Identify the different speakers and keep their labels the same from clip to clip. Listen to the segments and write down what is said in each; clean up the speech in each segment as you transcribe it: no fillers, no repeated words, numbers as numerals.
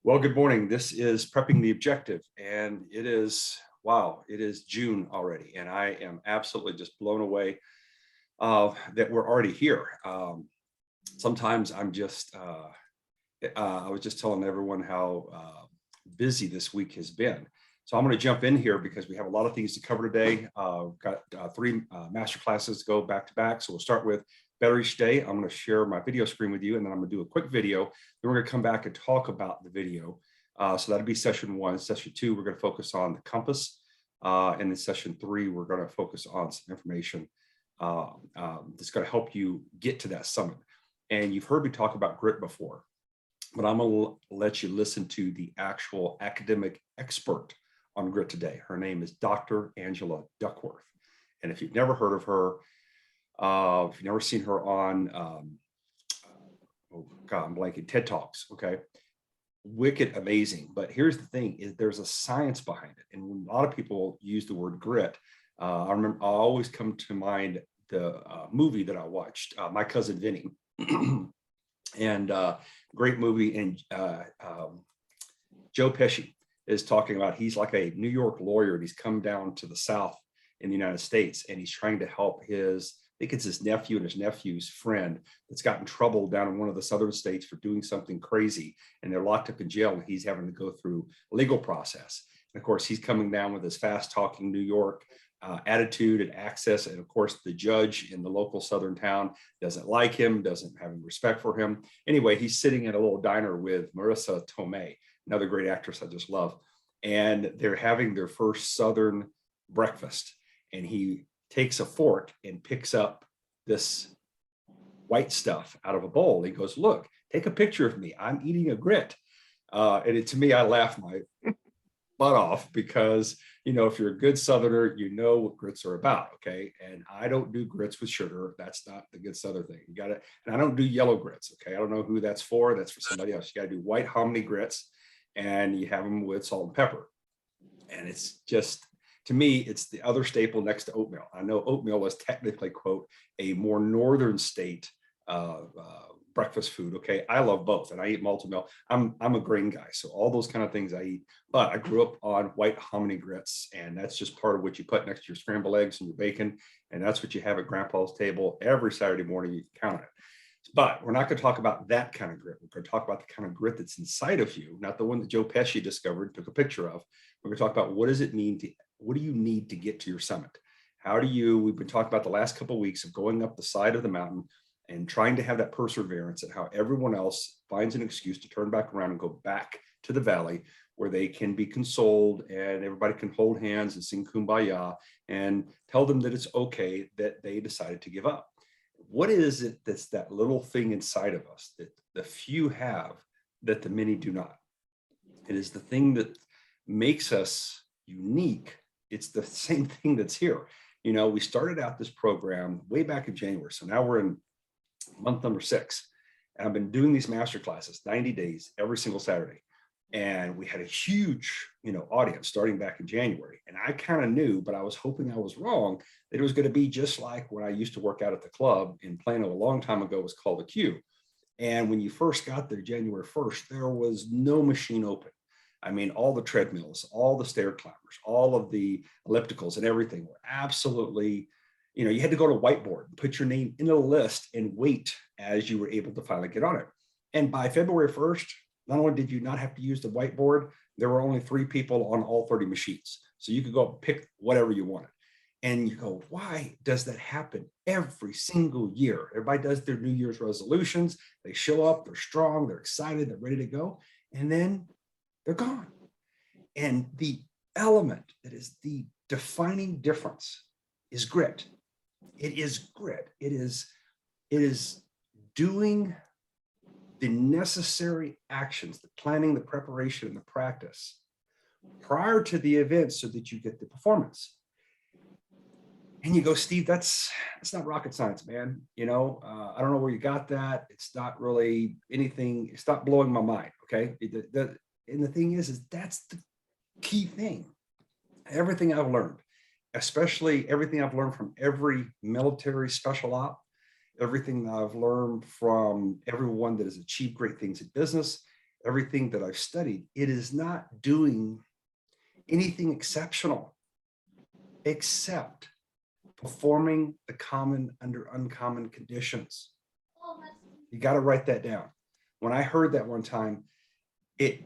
Speaker 1: Well, good morning. This is Prepping the Objective, and wow, it is June already, and I am absolutely just blown away that we're already here. Sometimes I was just telling everyone how busy this week has been. So I'm going to jump in here because we have a lot of things to cover today. We've got three master classes to go back to back. So we'll start with Better Each Day. I'm going to share my video screen with you, and then I'm going to do a quick video. Then we're going to come back and talk about the video. So that'll be session one. Session two, we're going to focus on the compass. And then session three, we're going to focus on some information that's going to help you get to that summit. And you've heard me talk about grit before, but I'm going to let you listen to the actual academic expert on grit today. Her name is Dr. Angela Duckworth. And if you've never heard of her, if you've never seen her on, oh God, I'm blanking, TED Talks, okay? Wicked amazing. But here's the thing, is there's a science behind it. And when a lot of people use the word grit, I always come to mind the movie that I watched, My Cousin Vinny. And great movie. And Joe Pesci is talking about, he's like a New York lawyer, and he's come down to the South in the United States, and he's trying to help I think it's his nephew and his nephew's friend that's got in trouble down in one of the southern states for doing something crazy, and they're locked up in jail, and he's having to go through a legal process. And of course, he's coming down with his fast talking New York attitude and access. And of course, the judge in the local southern town doesn't like him, doesn't have any respect for him. Anyway, he's sitting at a little diner with Marissa Tomei, another great actress I just love. And they're having their first Southern breakfast. And he takes a fork and picks up this white stuff out of a bowl. He goes, "Look, take a picture of me. I'm eating a grit." To me, I laugh my butt off because, if you're a good Southerner, you know what grits are about, okay? And I don't do grits with sugar. That's not the good Southern thing. You got it. And I don't do yellow grits, okay? I don't know who that's for. That's for somebody else. You got to do white hominy grits, and you have them with salt and pepper. And it's just, to me, it's the other staple next to oatmeal. I know oatmeal is technically, quote, a more northern state breakfast food. Okay, I love both, and I eat multi-meal. I'm a grain guy, so all those kind of things I eat. But I grew up on white hominy grits, and that's just part of what you put next to your scrambled eggs and your bacon, and that's what you have at Grandpa's table every Saturday morning. You can count on it. But we're not going to talk about that kind of grit. We're going to talk about the kind of grit that's inside of you, not the one that Joe Pesci discovered, took a picture of. We're going to talk about what does it mean to, what do you need to get to your summit? We've been talking about the last couple of weeks of going up the side of the mountain and trying to have that perseverance, and how everyone else finds an excuse to turn back around and go back to the valley where they can be consoled and everybody can hold hands and sing Kumbaya and tell them that it's okay that they decided to give up. What is it that's that little thing inside of us that the few have that the many do not? It is the thing that makes us unique. It's the same thing that's here. We started out this program way back in January. So now we're in month number 6. And I've been doing these master classes, 90 days, every single Saturday. And we had a huge, audience starting back in January. And I kind of knew, but I was hoping I was wrong, that it was going to be just like when I used to work out at the club in Plano a long time ago. It was called a Q. And when you first got there, January 1st, there was no machine open. I mean, all the treadmills, all the stair climbers, all of the ellipticals and everything were absolutely, you had to go to a whiteboard and put your name in a list and wait as you were able to finally get on it. And by February 1st, not only did you not have to use the whiteboard, there were only 3 people on all 30 machines. So you could go pick whatever you wanted. And you go, why does that happen every single year? Everybody does their New Year's resolutions. They show up, they're strong, they're excited, they're ready to go. And then they're gone. And the element that is the defining difference is grit. It is grit. It is doing the necessary actions, the planning, the preparation, and the practice prior to the event so that you get the performance. And you go, Steve, that's not rocket science, man. I don't know where you got that. It's not really anything. It's not blowing my mind. Okay. And the thing is that's the key thing. Everything I've learned, especially everything I've learned from every military special op, everything I've learned from everyone that has achieved great things in business, everything that I've studied, it is not doing anything exceptional except performing the common under uncommon conditions. You got to write that down. When I heard that one time, it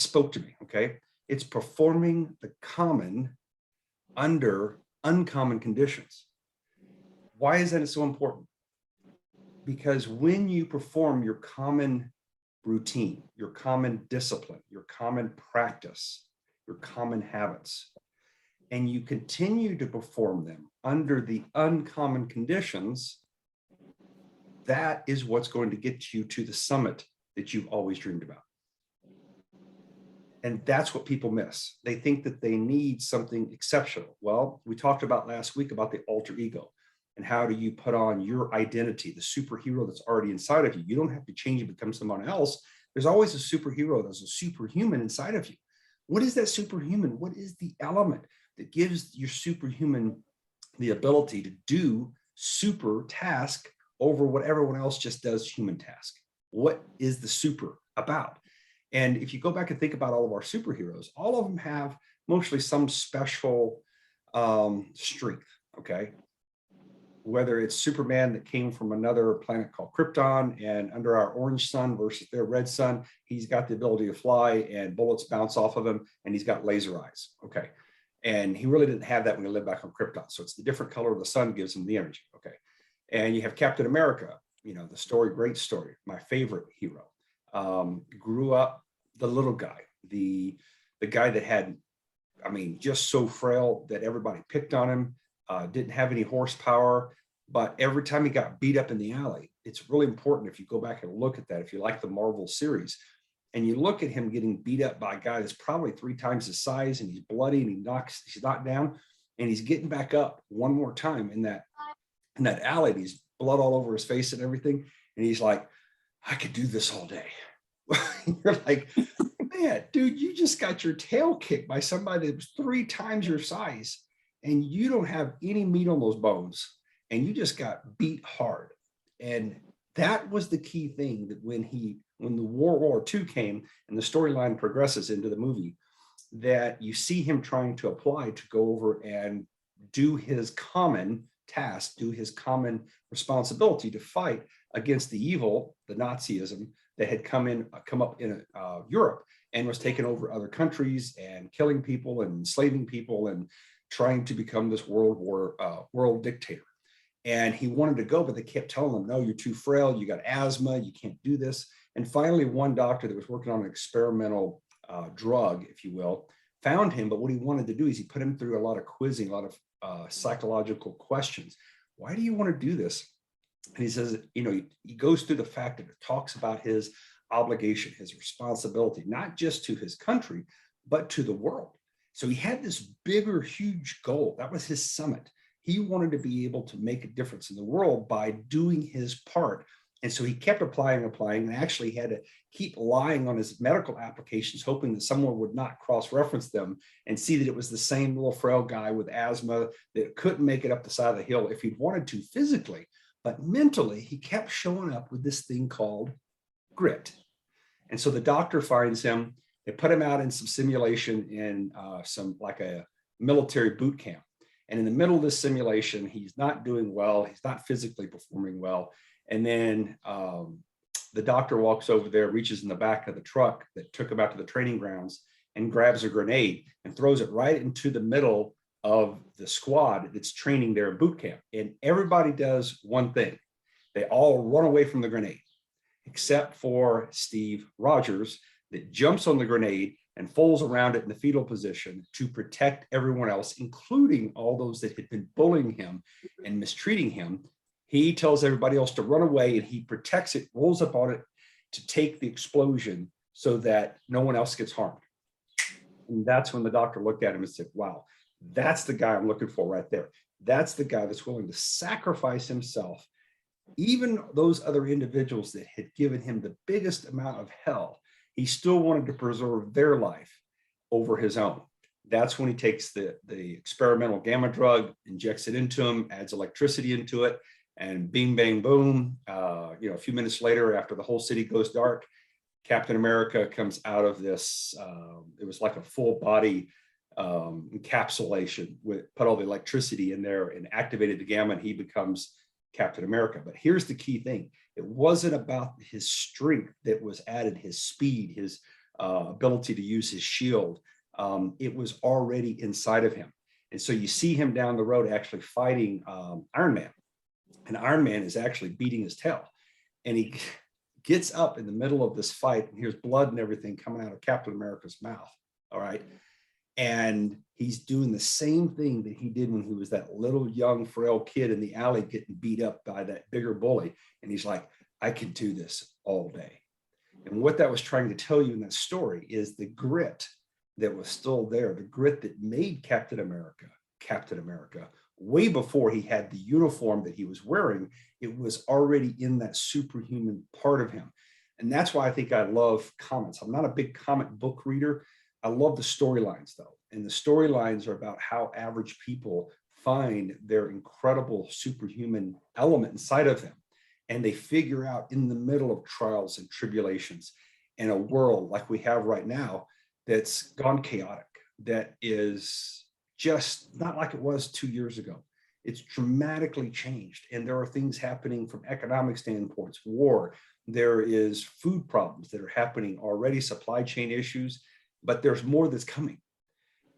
Speaker 1: spoke to me. Okay. It's performing the common under uncommon conditions. Why is that so important? Because when you perform your common routine, your common discipline, your common practice, your common habits, and you continue to perform them under the uncommon conditions, that is what's going to get you to the summit that you've always dreamed about. And that's what people miss. They think that they need something exceptional. Well, we talked about last week about the alter ego and how do you put on your identity, the superhero that's already inside of you. You don't have to change and become someone else. There's always a superhero, there's a superhuman inside of you. What is that superhuman? What is the element that gives your superhuman the ability to do super task over what everyone else just does human task? What is the super about? And if you go back and think about all of our superheroes, all of them have mostly some special strength, okay? Whether it's Superman that came from another planet called Krypton, and under our orange sun versus their red sun, he's got the ability to fly and bullets bounce off of him, and he's got laser eyes, okay? And he really didn't have that when he lived back on Krypton. So it's the different color of the sun gives him the energy, okay? And you have Captain America, you know, the story, great story, my favorite hero. Grew up the little guy, the guy that had, I mean, just so frail that everybody picked on him, didn't have any horsepower, but every time he got beat up in the alley, it's really important if you go back and look at that, if you like the Marvel series, and you look at him getting beat up by a guy that's probably 3 times his size, and he's bloody and he's knocked down, and he's getting back up one more time in that alley, and he's blood all over his face and everything, and he's like, I could do this all day. You're like, man, dude, you just got your tail kicked by somebody that was 3 times your size, and you don't have any meat on those bones, and you just got beat hard. And that was the key thing, that when the World War II came and the storyline progresses into the movie, that you see him trying to apply to go over and do his common task, do his common responsibility to fight against the evil, the Nazism that had come up in Europe and was taking over other countries and killing people and enslaving people and trying to become this world dictator. And he wanted to go, but they kept telling him, no, you're too frail, you got asthma, you can't do this. And finally, one doctor that was working on an experimental drug, if you will, found him. But what he wanted to do is he put him through a lot of quizzing, a lot of psychological questions. Why do you want to do this? And he says, you know, he goes through the fact that it talks about his obligation, his responsibility, not just to his country, but to the world. So he had this bigger, huge goal. That was his summit. He wanted to be able to make a difference in the world by doing his part. And so he kept applying, and actually had to keep lying on his medical applications, hoping that someone would not cross-reference them and see that it was the same little frail guy with asthma that couldn't make it up the side of the hill if he'd wanted to physically. But mentally, he kept showing up with this thing called grit. And so the doctor finds him. They put him out in some simulation in like a military boot camp. And in the middle of this simulation, he's not doing well. He's not physically performing well. And then the doctor walks over there, reaches in the back of the truck that took him out to the training grounds, and grabs a grenade and throws it right into the middle of the squad that's training there in boot camp. And everybody does one thing. They all run away from the grenade, except for Steve Rogers, that jumps on the grenade and folds around it in the fetal position to protect everyone else, including all those that had been bullying him and mistreating him. He tells everybody else to run away, and he protects it, rolls up on it to take the explosion so that no one else gets harmed. And that's when the doctor looked at him and said, wow, that's the guy I'm looking for right there. That's the guy that's willing to sacrifice himself. Even those other individuals that had given him the biggest amount of hell, he still wanted to preserve their life over his own. That's when he takes the experimental gamma drug, injects it into him, adds electricity into it, and bing, bang, boom. A few minutes later, after the whole city goes dark, Captain America comes out of this, it was like a full body encapsulation, put all the electricity in there and activated the gamma, and he becomes Captain America. But here's the key thing. It wasn't about his strength that was added, his speed, his ability to use his shield. It was already inside of him. And so you see him down the road actually fighting Iron Man. And Iron Man is actually beating his tail. And he gets up in the middle of this fight, and here's blood and everything coming out of Captain America's mouth. All right. And he's doing the same thing that he did when he was that little young frail kid in the alley getting beat up by that bigger bully. And he's like, I can do this all day. And what that was trying to tell you in that story is the grit that was still there, the grit that made Captain America, way before he had the uniform that he was wearing. It was already in that superhuman part of him. And that's why I think I love comics. I'm not a big comic book reader. I love the storylines though. And the storylines are about how average people find their incredible superhuman element inside of them. And they figure out in the middle of trials and tribulations in a world like we have right now, that's gone chaotic, that is just not like it was 2 years ago. It's dramatically changed. And there are things happening from economic standpoints, war. There is food problems that are happening already, supply chain issues, but there's more that's coming.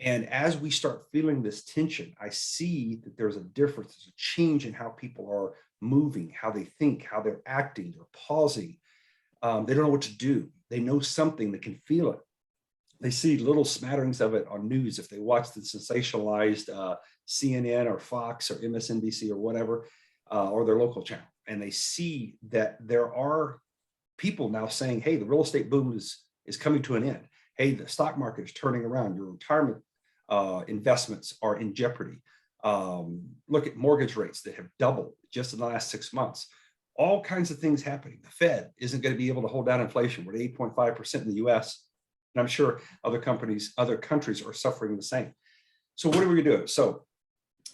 Speaker 1: And as we start feeling this tension, I see that there's a difference, there's a change in how people are moving, how they think, how they're acting, they're pausing. They don't know what to do. They know something, they can feel it. They see little smatterings of it on news if they watch the sensationalized CNN or Fox or MSNBC or whatever, or their local channel. And they see that there are people now saying, hey, the real estate boom is coming to an end. Hey, the stock market is turning around. Your retirement investments are in jeopardy. Look at mortgage rates that have doubled just in the last 6 months. All kinds of things happening. The Fed isn't going to be able to hold down inflation. We're at 8.5% in the US. And I'm sure other countries are suffering the same. So what are we going to do? So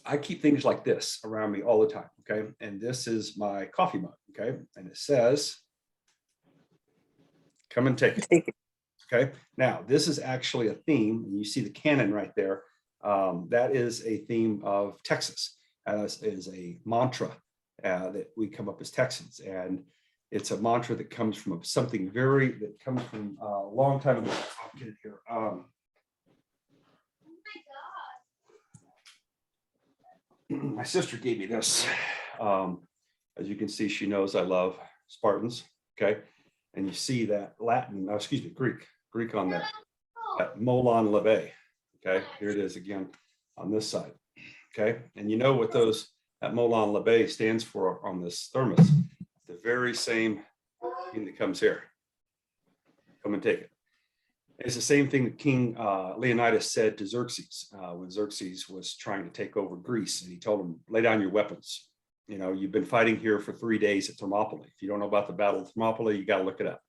Speaker 1: I keep things like this around me all the time, okay? And this is my coffee mug, okay? And it says, come and take it, okay? Now, this is actually a theme, and you see the cannon right there. That is a theme of Texas. Is a mantra that we come up as Texans. And it's a mantra that comes from something that comes from a long time ago. I'll get it here. My sister gave me this. As you can see, she knows I love Spartans. Okay. And you see that Greek on that Molon Labe. Okay. Here it is again on this side. Okay. And you know what that Molon Labe stands for on this thermos? The very same thing that comes here. Come and take it. It's the same thing that King Leonidas said to Xerxes when Xerxes was trying to take over Greece, and he told him, lay down your weapons. You know, you've been fighting here for 3 days at Thermopylae. If you don't know about the Battle of Thermopylae, you got to look it up.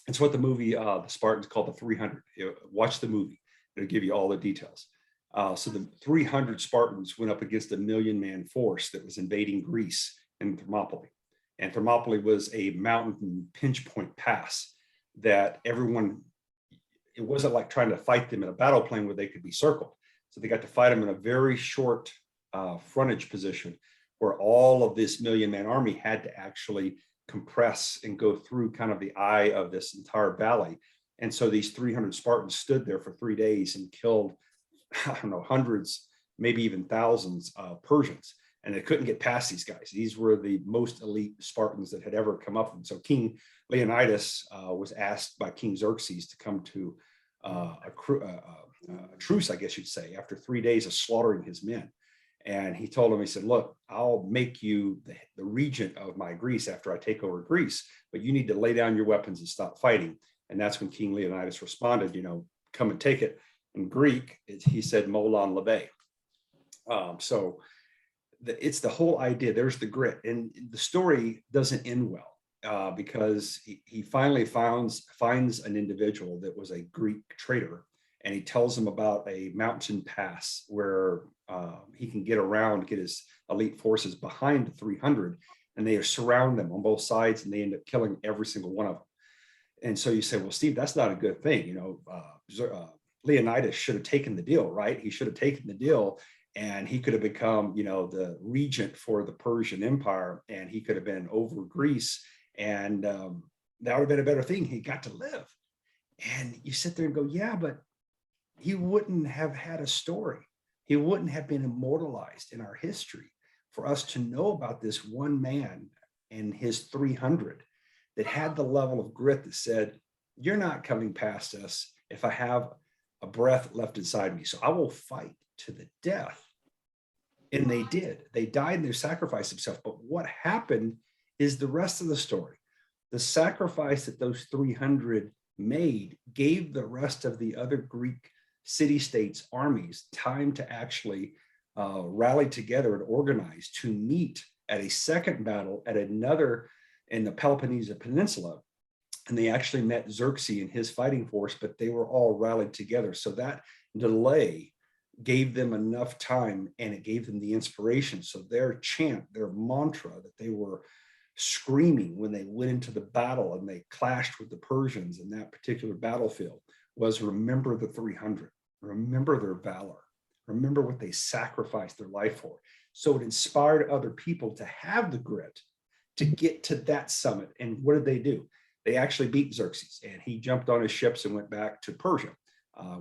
Speaker 1: It's what the movie, The Spartans, called the 300. Watch the movie. It'll give you all the details. So the 300 Spartans went up against a 1 million man force that was invading Greece in Thermopylae. And Thermopylae was a mountain pinch point pass that it wasn't like trying to fight them in a battle plane where they could be circled. So they got to fight them in a very short frontage position where all of this 1 million man army had to actually compress and go through kind of the eye of this entire valley. And so these 300 Spartans stood there for 3 days and killed, I don't know, hundreds, maybe even thousands of Persians. And they couldn't get past these guys. These were the most elite Spartans that had ever come up. And so King Leonidas was asked by King Xerxes to come to a truce, I guess you'd say, after 3 days of slaughtering his men. And he told him, he said, look, I'll make you the regent of my Greece after I take over Greece, but you need to lay down your weapons and stop fighting. And that's when King Leonidas responded, come and take it. In Greek, he said, molon labe. So it's the whole idea. There's the grit. And the story doesn't end well because he finally finds an individual that was a Greek traitor. And he tells him about a mountain pass where he can get his elite forces behind the 300 and they surround them on both sides, and they end up killing every single one of them. And so you say, well, Steve, that's not a good thing. Leonidas should have taken the deal, right? He should have taken the deal, and he could have become, the regent for the Persian Empire, and he could have been over Greece, and that would have been a better thing. He got to live. And you sit there and go, yeah, but he wouldn't have had a story. He wouldn't have been immortalized in our history for us to know about this one man and his 300 that had the level of grit that said, you're not coming past us if I have a breath left inside me. So I will fight to the death. And they did. They died and they sacrificed themselves. But what happened is the rest of the story. The sacrifice that those 300 made gave the rest of the other Greek city-states armies time to actually rally together and organize to meet at a second battle at another in the Peloponnesian Peninsula. And they actually met Xerxes and his fighting force, but they were all rallied together. So that delay gave them enough time, and it gave them the inspiration. So their chant, their mantra that they were screaming when they went into the battle and they clashed with the Persians in that particular battlefield was, remember the 300, remember their valor, remember what they sacrificed their life for. So it inspired other people to have the grit to get to that summit. And what did they do? They actually beat Xerxes, and he jumped on his ships and went back to Persia,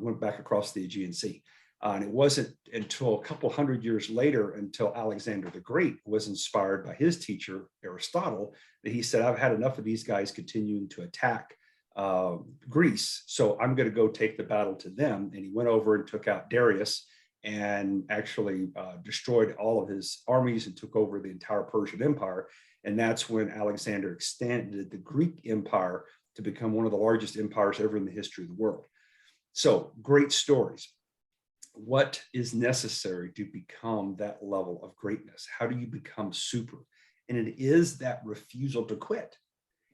Speaker 1: went back across the Aegean Sea. And it wasn't until a couple hundred years later, until Alexander the Great was inspired by his teacher, Aristotle, that he said, I've had enough of these guys continuing to attack Greece, so I'm going to go take the battle to them. And he went over and took out Darius and actually destroyed all of his armies and took over the entire Persian Empire. And that's when Alexander extended the Greek Empire to become one of the largest empires ever in the history of the world. So great stories. What is necessary to become that level of greatness? How do you become super? And it is that refusal to quit.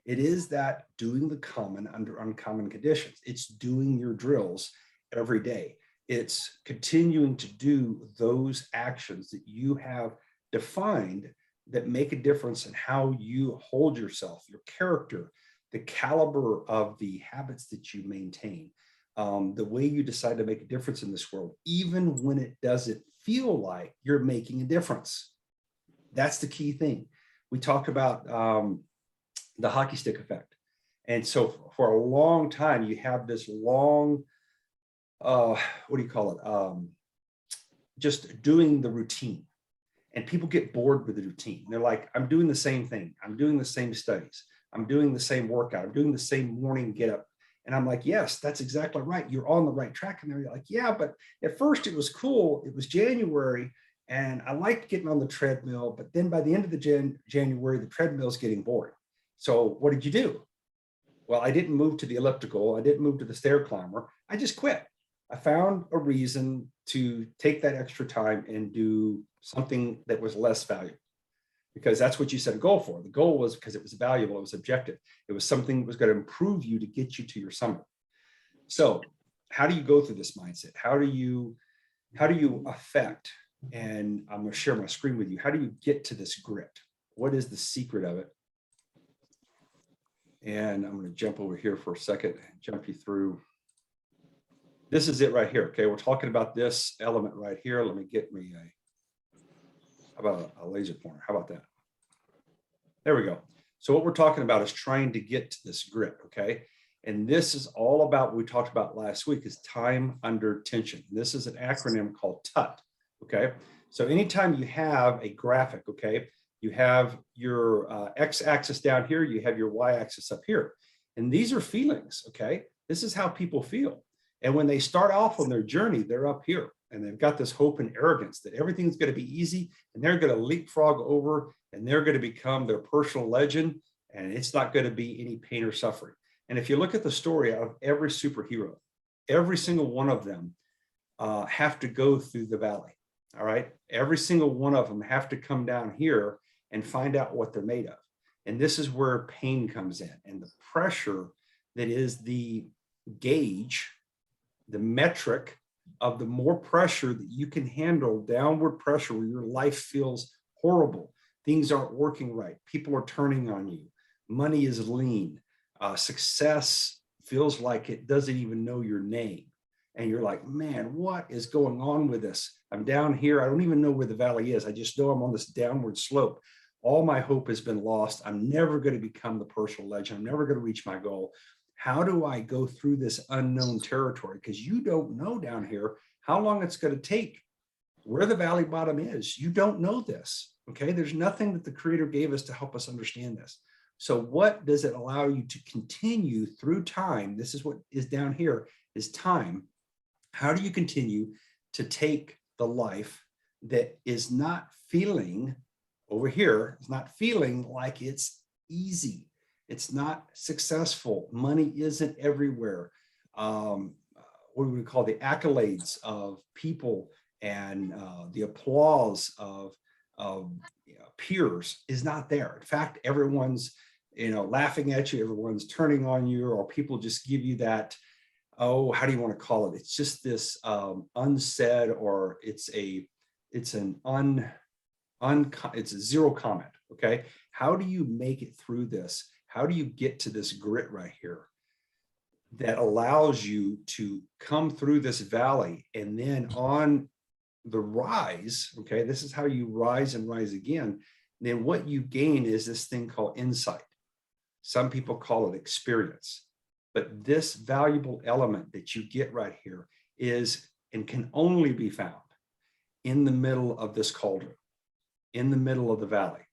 Speaker 1: It is that doing the common under uncommon conditions. It's doing your drills every day. It's continuing to do those actions that you have defined that make a difference in how you hold yourself, your character, the caliber of the habits that you maintain, the way you decide to make a difference in this world, even when it doesn't feel like you're making a difference. That's the key thing. We talk about the hockey stick effect. And so for a long time, you have this long, what do you call it? Just doing the routine. And people get bored with the routine. They're like, I'm doing the same thing. I'm doing the same studies. I'm doing the same workout. I'm doing the same morning get up. And I'm like, yes, that's exactly right. You're on the right track. And they're like, yeah, but at first it was cool. It was January and I liked getting on the treadmill. But then by the end of the January, the treadmill's getting boring. So what did you do? Well, I didn't move to the elliptical. I didn't move to the stair climber. I just quit. I found a reason to take that extra time and do something that was less valuable, because that's what you set a goal for. The goal was because it was valuable, it was objective. It was something that was going to improve you to get you to your summit. So how do you go through this mindset? How do you affect, and I'm going to share my screen with you, how do you get to this grit? What is the secret of it? And I'm going to jump over here for a second, jump you through. This is it right here. Okay, we're talking about this element right here. Let me get me how about a laser pointer? How about that? There we go. So what we're talking about is trying to get to this grit, okay? And this is all about what we talked about last week, is time under tension. This is an acronym called TUT, okay? So anytime you have a graphic, okay, you have your x-axis down here, you have your y-axis up here. And these are feelings, okay? This is how people feel. And when they start off on their journey, they're up here and they've got this hope and arrogance that everything's going to be easy and they're going to leapfrog over and they're going to become their personal legend and it's not going to be any pain or suffering. And if you look at the story of every superhero, every single one of them have to go through the valley, all right? Every single one of them have to come down here and find out what they're made of. And this is where pain comes in, and the pressure that is the gauge, the metric of the more pressure that you can handle, downward pressure where your life feels horrible, things aren't working right. People are turning on you. Money is lean. Success feels like it doesn't even know your name. And you're like, man, what is going on with this? I'm down here. I don't even know where the valley is. I just know I'm on this downward slope. All my hope has been lost. I'm never going to become the personal legend. I'm never going to reach my goal. How do I go through this unknown territory? Because you don't know down here how long it's going to take, where the valley bottom is. You don't know this. Okay. There's nothing that the Creator gave us to help us understand this. So what does it allow you to continue through time? This is what is down here, is time. How do you continue to take the life that is not feeling over here, it's not feeling like it's easy. It's not successful. Money isn't everywhere. What do we call the accolades of people and the applause of peers is not there. In fact, everyone's laughing at you, everyone's turning on you, or people just give you that, oh, how do you want to call it? It's just this unsaid, or it's a zero comment. Okay. How do you make it through this? How do you get to this grit right here that allows you to come through this valley and then on the rise? Okay. This is how you rise and rise again. Then what you gain is this thing called insight. Some people call it experience, but this valuable element that you get right here is and can only be found in the middle of this cauldron, in the middle of the valley.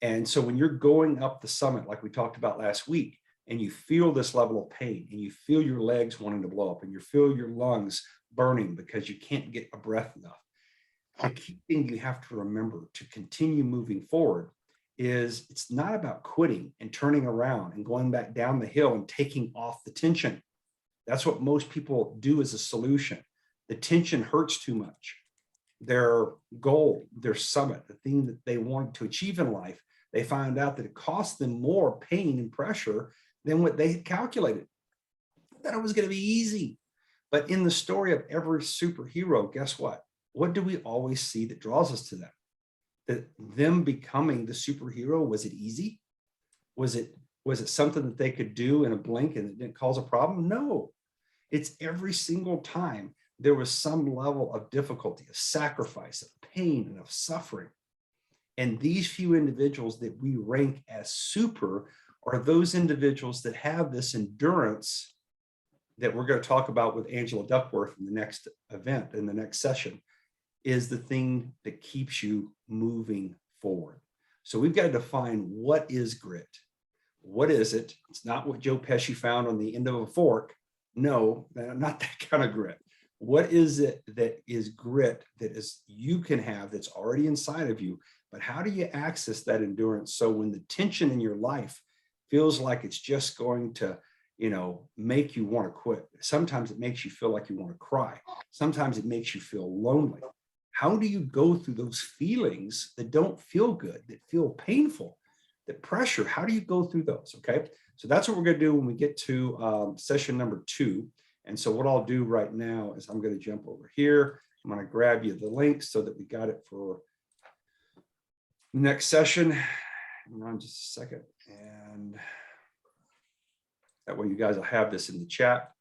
Speaker 1: And so when you're going up the summit, like we talked about last week, and you feel this level of pain, and you feel your legs wanting to blow up, and you feel your lungs burning because you can't get a breath enough, the key thing you have to remember to continue moving forward is it's not about quitting and turning around and going back down the hill and taking off the tension. That's what most people do as a solution. The tension hurts too much. Their goal, their summit, the thing that they want to achieve in life, they find out that it costs them more pain and pressure than what they had calculated. That it was going to be easy. But in the story of every superhero, guess what? What do we always see that draws us to them? That them becoming the superhero, was it easy? Was it something that they could do in a blink and it didn't cause a problem? No. It's every single time there was some level of difficulty, of sacrifice, of pain, and of suffering. And these few individuals that we rank as super are those individuals that have this endurance that we're going to talk about with Angela Duckworth in the next event, in the next session, is the thing that keeps you moving forward. So we've got to define what is grit. What is it? It's not what Joe Pesci found on the end of a fork. No, not that kind of grit. What is it that is grit that is you can have that's already inside of you? But how do you access that endurance? So when the tension in your life feels like it's just going to, make you want to quit. Sometimes it makes you feel like you want to cry. Sometimes it makes you feel lonely. How do you go through those feelings that don't feel good, that feel painful, that pressure? How do you go through those? Okay. So that's what we're going to do when we get to session number 2. And so what I'll do right now is I'm going to jump over here. I'm going to grab you the link so that we got it for next session. Hang on just a second. And that way you guys will have this in the chat.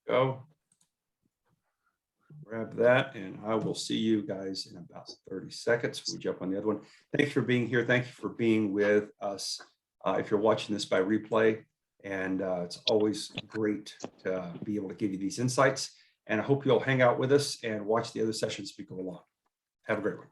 Speaker 1: Go. Grab that, and I will see you guys in about 30 seconds. We'll jump on the other one. Thanks for being here. Thank you for being with us. If you're watching this by replay, and it's always great to be able to give you these insights. And I hope you'll hang out with us and watch the other sessions as we go along. Have a great one.